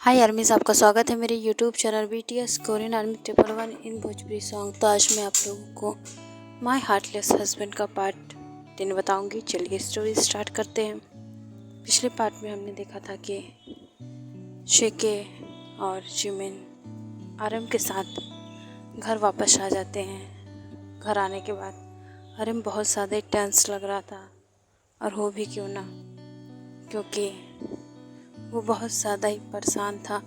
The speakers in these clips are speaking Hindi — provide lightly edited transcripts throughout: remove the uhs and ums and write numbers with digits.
हाय आर्मीज़, आपका स्वागत है मेरे YouTube channel BTS Korean army 111 इन भोजपुरी सॉन्ग। तो आज मैं आप लोगों को माय हार्टलेस हस्बैंड का पार्ट 3 बताऊंगी। चलिए स्टोरी स्टार्ट करते हैं। पिछले पार्ट में हमने देखा था कि शेके और जिमिन आरएम के साथ घर वापस आ जाते हैं। घर आने के बाद आरएम बहुत ज़्यादा टेंस लग रहा था, और हो भी क्यों ना, क्योंकि वो बहुत ज़्यादा ही परेशान था।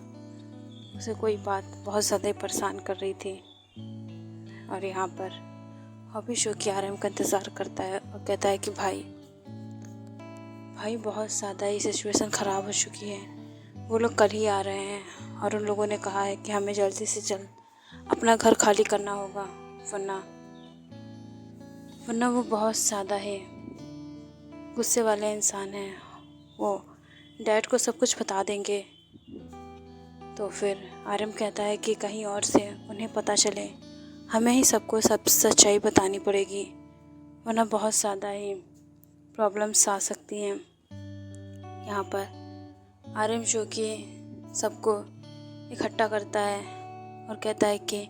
उसे कोई बात बहुत ज़्यादा ही परेशान कर रही थी। और यहाँ पर हॉबी शो की आरएम का इंतज़ार करता है और कहता है कि भाई बहुत ज़्यादा ही सिचुएशन ख़राब हो चुकी है। वो लोग कल ही आ रहे हैं और उन लोगों ने कहा है कि हमें जल्दी से जल्द अपना घर खाली करना होगा, वरना वो बहुत ज़्यादा ही गुस्से वाले इंसान हैं। वो डैड को सब कुछ बता देंगे। तो फिर आरएम कहता है कि कहीं और से उन्हें पता चले, हमें ही सबको सब सच्चाई बतानी पड़ेगी, वरना बहुत ज़्यादा ही प्रॉब्लम्स आ सकती हैं। यहाँ पर आरएम जो कि सबको इकट्ठा करता है और कहता है कि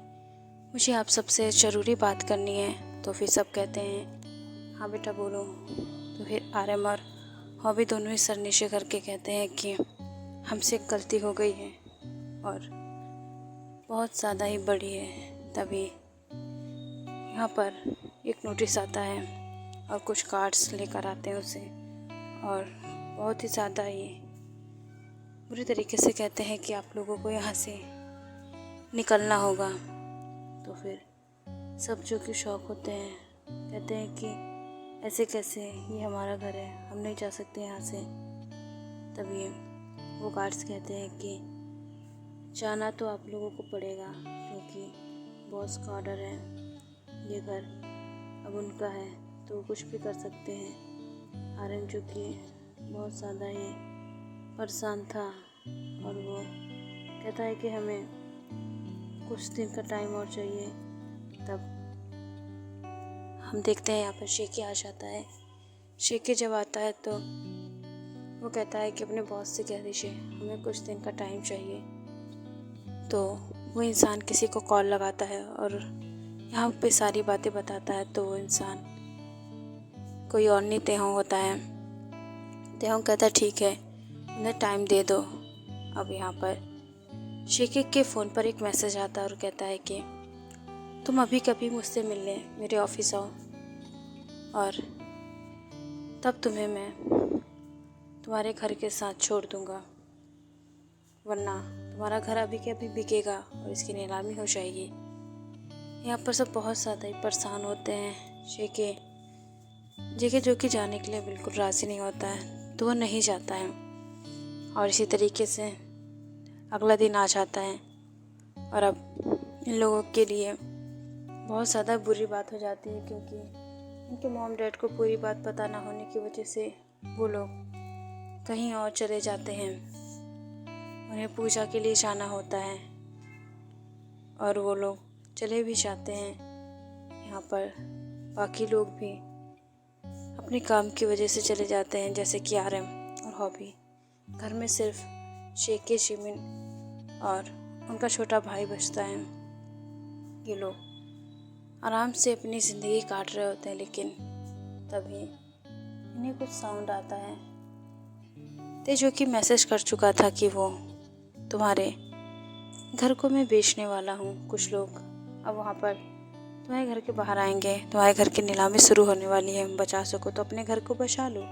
मुझे आप सबसे ज़रूरी बात करनी है। तो फिर सब कहते हैं हाँ बेटा बोलो। तो फिर आरएम और हॉबी दोनों ही सर नीचे करके कहते हैं कि हमसे एक गलती हो गई है और बहुत ज़्यादा ही बड़ी है। तभी यहाँ पर एक नोटिस आता है और कुछ कार्ड्स लेकर आते हैं उसे, और बहुत ही ज़्यादा ही बुरी तरीके से कहते हैं कि आप लोगों को यहाँ से निकलना होगा। तो फिर सब जो कि शौक होते हैं कहते हैं कि ऐसे कैसे, ये हमारा घर है, हम नहीं जा सकते यहाँ से। तभी वो गार्ड्स कहते हैं कि जाना तो आप लोगों को पड़ेगा, क्योंकि बॉस का ऑर्डर है, ये घर अब उनका है, तो वो कुछ भी कर सकते हैं। आरएम जो कि बहुत ज़्यादा ही परेशान था, और वो कहता है कि हमें कुछ दिन का टाइम और चाहिए। तब हम देखते हैं यहाँ पर शेके आ जाता है। शेके जब आता है तो वो कहता है कि अपने बॉस से कह दीजिए हमें कुछ दिन का टाइम चाहिए। तो वो इंसान किसी को कॉल लगाता है और यहाँ पे सारी बातें बताता है। तो वो इंसान कोई और नहीं, तेहों होता है। तेहों कहता है ठीक है, उन्हें टाइम दे दो। अब यहाँ पर शेके के फ़ोन पर एक मैसेज आता है और कहता है कि तुम अभी कभी मुझसे मिलने मेरे ऑफिस आओ, और तब तुम्हें मैं तुम्हारे घर के साथ छोड़ दूँगा, वरना तुम्हारा घर अभी के अभी बिकेगा और इसकी नीलामी हो जाएगी। यहाँ पर सब बहुत ज़्यादा ही परेशान होते हैं। जेके जो कि जाने के लिए बिल्कुल राज़ी नहीं होता है, तो वो नहीं जाता है। और इसी तरीके से अगला दिन आ जाता है, और अब इन लोगों के लिए बहुत ज़्यादा बुरी बात हो जाती है, क्योंकि उनके मॉम डैड को पूरी बात पता ना होने की वजह से वो लोग कहीं और चले जाते हैं। उन्हें पूजा के लिए जाना होता है, और वो लोग चले भी जाते हैं। यहाँ पर बाकी लोग भी अपने काम की वजह से चले जाते हैं, जैसे कि आरएम और हॉबी। घर में सिर्फ शेके, जिमिन और उनका छोटा भाई बचता है। ये लोग आराम से अपनी ज़िंदगी काट रहे होते हैं, लेकिन तभी इन्हें कुछ साउंड आता है। जो कि मैसेज कर चुका था कि वो तुम्हारे घर को मैं बेचने वाला हूँ। कुछ लोग अब वहाँ पर तुम्हारे घर के बाहर आएंगे, तुम्हारे घर की नीलामी शुरू होने वाली है, बचा सको तो अपने घर को बचा लो,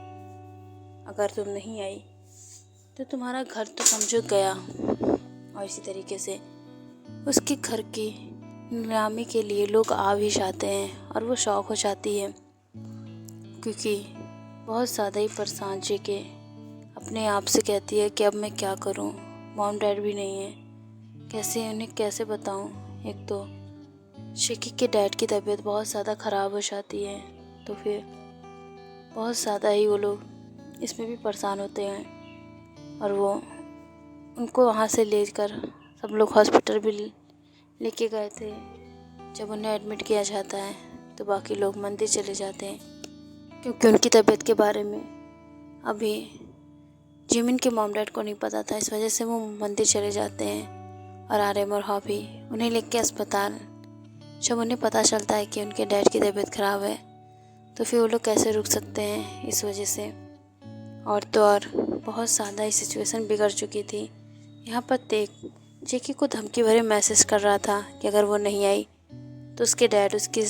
अगर तुम नहीं आई तो तुम्हारा घर तो समझो गया। और इसी तरीके से उसके घर की नीलामी के लिए लोग आ भी जाते हैं, और वो शौक हो जाती है, क्योंकि बहुत ज़्यादा ही परेशान जेके अपने आप से कहती है कि अब मैं क्या करूं, मॉम डैड भी नहीं है, कैसे बताऊं। एक तो शेकी के डैड की तबीयत बहुत ज़्यादा ख़राब हो जाती है, तो फिर बहुत ज़्यादा ही वो लोग इसमें भी परेशान होते हैं, और वो उनको वहाँ से लेकर सब लोग हॉस्पिटल भी लेके गए थे। जब उन्हें एडमिट किया जाता है तो बाकी लोग मंदिर चले जाते हैं, क्योंकि उनकी तबीयत के बारे में अभी जिमिन के मॉम डैड को नहीं पता था, इस वजह से वो मंदिर चले जाते हैं और आर्यन और हॉबी उन्हें लेके अस्पताल। जब उन्हें पता चलता है कि उनके डैड की तबीयत ख़राब है तो फिर वो लोग कैसे रुक सकते हैं इस वजह से। और तो और बहुत ज़्यादा ही सिचुएशन बिगड़ चुकी थी। यहाँ पर तेक जेकी को धमकी भरे मैसेज कर रहा था कि अगर वो नहीं आई तो उसके डैड, उसके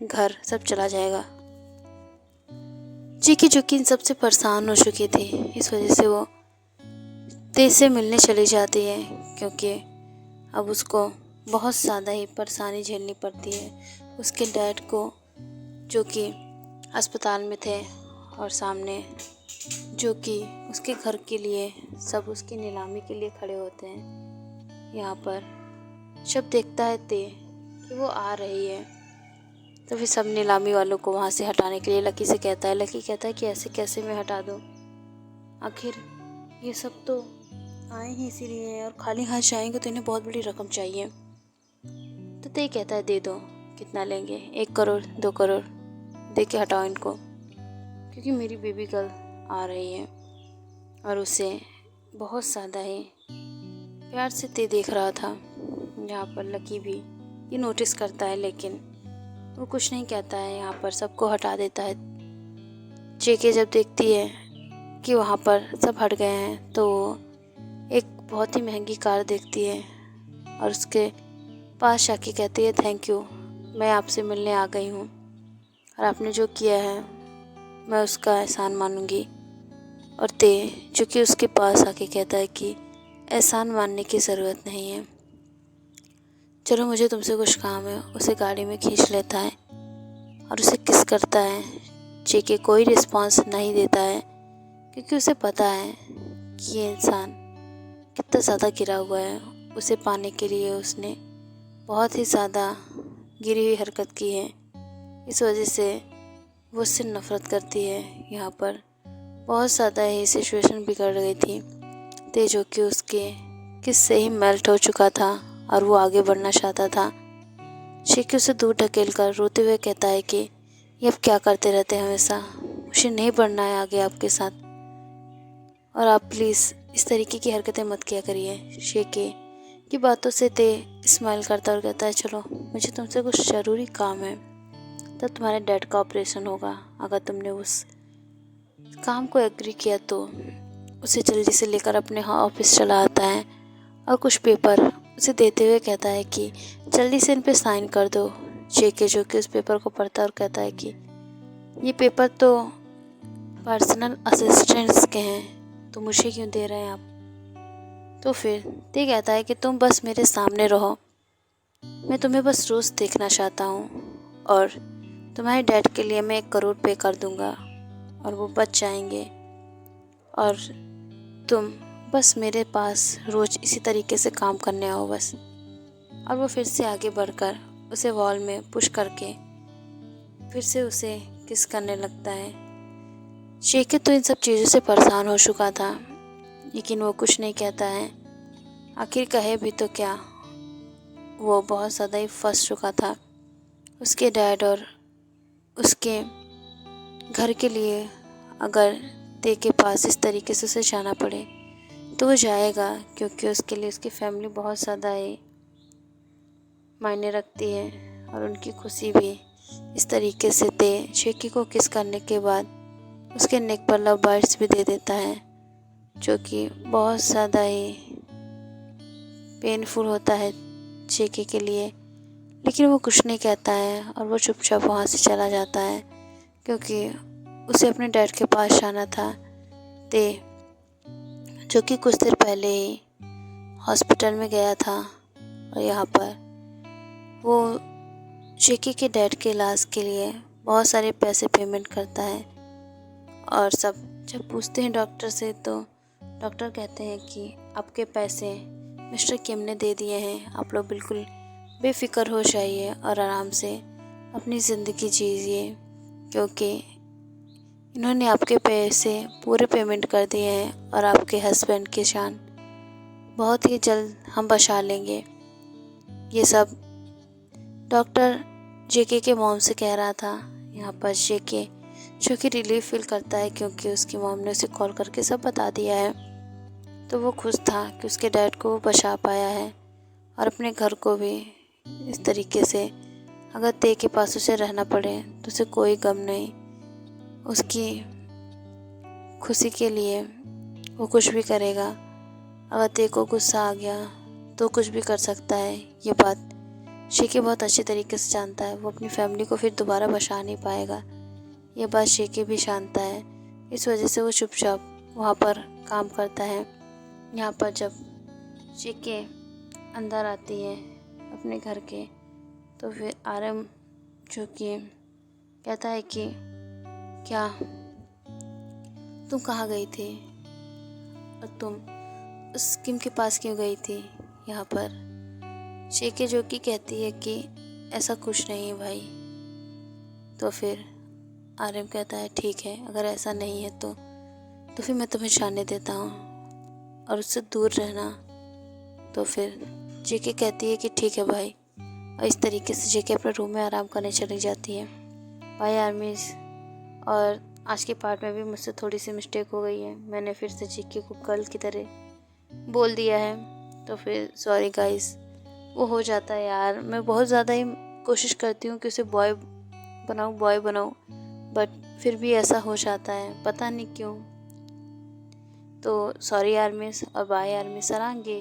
घर सब चला जाएगा। जेकी जो कि इन सबसे परेशान हो चुकी थी, इस वजह से वो तेज से मिलने चली जाती है, क्योंकि अब उसको बहुत ज़्यादा ही परेशानी झेलनी पड़ती है उसके डैड को, जो कि अस्पताल में थे और सामने जो कि उसके घर के लिए सब उसकी नीलामी के लिए खड़े होते हैं। यहाँ पर जब देखता है ते कि वो आ रही है तो फिर सब नीलामी वालों को वहाँ से हटाने के लिए लकी से कहता है। लकी कहता है कि ऐसे कैसे मैं हटा दूँ, आखिर ये सब तो आए ही इसीलिए हैं और खाली हाथ जाएंगे तो इन्हें बहुत बड़ी रकम चाहिए। तो ते कहता है दे दो, कितना लेंगे, 1 करोड़ 2 करोड़ दे के हटाओ इनको, क्योंकि मेरी बेबी गर्ल आ रही है। और उसे बहुत ज़्यादा ही प्यार से ते देख रहा था। यहाँ पर लकी भी ये नोटिस करता है, लेकिन वो कुछ नहीं कहता है, यहाँ पर सबको हटा देता है। जेके जब देखती है कि वहाँ पर सब हट गए हैं तो एक बहुत ही महंगी कार देखती है और उसके पास जाके कहती है थैंक यू, मैं आपसे मिलने आ गई हूँ और आपने जो किया है मैं उसका एहसान मानूंगी। और ते जो कि उसके पास आके कहता है कि एहसान मानने की ज़रूरत नहीं है, चलो मुझे तुमसे कुछ काम है। उसे गाड़ी में खींच लेता है और उसे किस करता है। जेके कोई रिस्पॉन्स नहीं देता है, क्योंकि उसे पता है कि ये इंसान कितना ज़्यादा गिरा हुआ है। उसे पाने के लिए उसने बहुत ही ज़्यादा गिरी हुई हरकत की है, इस वजह से वो उससे नफ़रत करती है। यहाँ पर बहुत ज़्यादा ही सिचुएशन बिगड़ गई थी। ते जो कि उसके किस से ही मेल्ट हो चुका था और वो आगे बढ़ना चाहता था। जेके उसे दूर ढकेल कर रोते हुए कहता है कि ये अब क्या करते रहते हैं हमेशा, मुझे नहीं बढ़ना है आगे आपके साथ और आप प्लीज़ इस तरीके की हरकतें मत किया करिए। जेके की बातों से ते स्माइल करता और कहता है चलो मुझे तुमसे कुछ ज़रूरी काम है, तब तुम्हारे डैड का ऑपरेशन होगा। अगर तुमने उस काम को एग्री किया तो उसे जल्दी से लेकर अपने ऑफिस चला आता है और कुछ पेपर उसे देते हुए कहता है कि जल्दी से इन पे साइन कर दो। जेके जो कि उस पेपर को पढ़ता है और कहता है कि ये पेपर तो पर्सनल असिस्टेंट्स के हैं, तो मुझे क्यों दे रहे हैं आप। तो फिर ते कहता है कि तुम बस मेरे सामने रहो, मैं तुम्हें बस रोज़ देखना चाहता हूँ और तुम्हारे डैड के लिए मैं 1 करोड़ पे कर दूँगा और वो बच जाएंगे और तुम बस मेरे पास रोज़ इसी तरीके से काम करने आओ बस। और वो फिर से आगे बढ़कर उसे वॉल में पुश करके फिर से उसे किस करने लगता है। जेके तो इन सब चीज़ों से परेशान हो चुका था, लेकिन वो कुछ नहीं कहता है। आखिर कहे भी तो क्या, वो बहुत ज़्यादा ही फंस चुका था। उसके डैड और उसके घर के लिए अगर ते के पास इस तरीके से उसे जाना पड़े तो वो जाएगा, क्योंकि उसके लिए उसकी फैमिली बहुत ज़्यादा ही मायने रखती है और उनकी खुशी भी। इस तरीके से ते जेके को किस करने के बाद उसके नेक पर लव बाइट्स भी दे देता है, जो कि बहुत ज़्यादा ही पेनफुल होता है जेके के लिए। लेकिन वो कुछ नहीं कहता है और वो चुपचाप वहाँ से चला जाता है, क्योंकि उसे अपने डैड के पास जाना था। ते जो कि कुछ देर पहले ही हॉस्पिटल में गया था और यहाँ पर वो जेके के डैड के इलाज के लिए बहुत सारे पैसे पेमेंट करता है। और सब जब पूछते हैं डॉक्टर से तो डॉक्टर कहते हैं कि आपके पैसे मिस्टर किम ने दे दिए हैं, आप लोग बिल्कुल बेफिक्र हो जाइए और आराम से अपनी ज़िंदगी जीजिए, क्योंकि इन्होंने आपके पैसे पूरे पेमेंट कर दिए हैं और आपके हस्बैंड की जान बहुत ही जल्द हम बचा लेंगे। ये सब डॉक्टर जेके के मॉम से कह रहा था। यहाँ पर जेके जो कि रिलीफ फील करता है, क्योंकि उसकी मॉम ने उसे कॉल करके सब बता दिया है। तो वो खुश था कि उसके डैड को वो बचा पाया है और अपने घर को भी इस तरीके से। अगर ते के पास उसे रहना पड़े तो उसे कोई गम नहीं, उसकी खुशी के लिए वो कुछ भी करेगा। अगर ते को गुस्सा आ गया तो कुछ भी कर सकता है। ये बात शेके बहुत अच्छे तरीके से जानता है। वो अपनी फैमिली को फिर दोबारा बचा नहीं पाएगा, ये बात शेके भी जानता है। इस वजह से वो चुपचाप वहाँ पर काम करता है। यहाँ पर जब शेके अंदर आती है अपने घर के, तो फिर आरम जो कि कहता है कि क्या तुम कहाँ गई थी और तुम उस किम के पास क्यों गई थी यहाँ पर। शेके जो कि कहती है कि ऐसा कुछ नहीं है भाई। तो फिर आरम कहता है ठीक है, अगर ऐसा नहीं है तो फिर मैं तुम्हें जाने देता हूँ और उससे दूर रहना। तो फिर जेके कहती है कि ठीक है भाई, और इस तरीके से जेके अपने रूम में आराम करने चली जाती है। भाई आर्मीज, और आज के पार्ट में भी मुझसे थोड़ी सी मिस्टेक हो गई है, मैंने फिर से जेके को गर्ल की तरह बोल दिया है, तो फिर सॉरी गाइस। वो हो जाता है यार, मैं बहुत ज़्यादा ही कोशिश करती हूँ कि उसे बॉय बनाऊँ, बट फिर भी ऐसा हो जाता है, पता नहीं क्यों। तो सॉरी आर्मीज और बाय आर्मी सरांगे।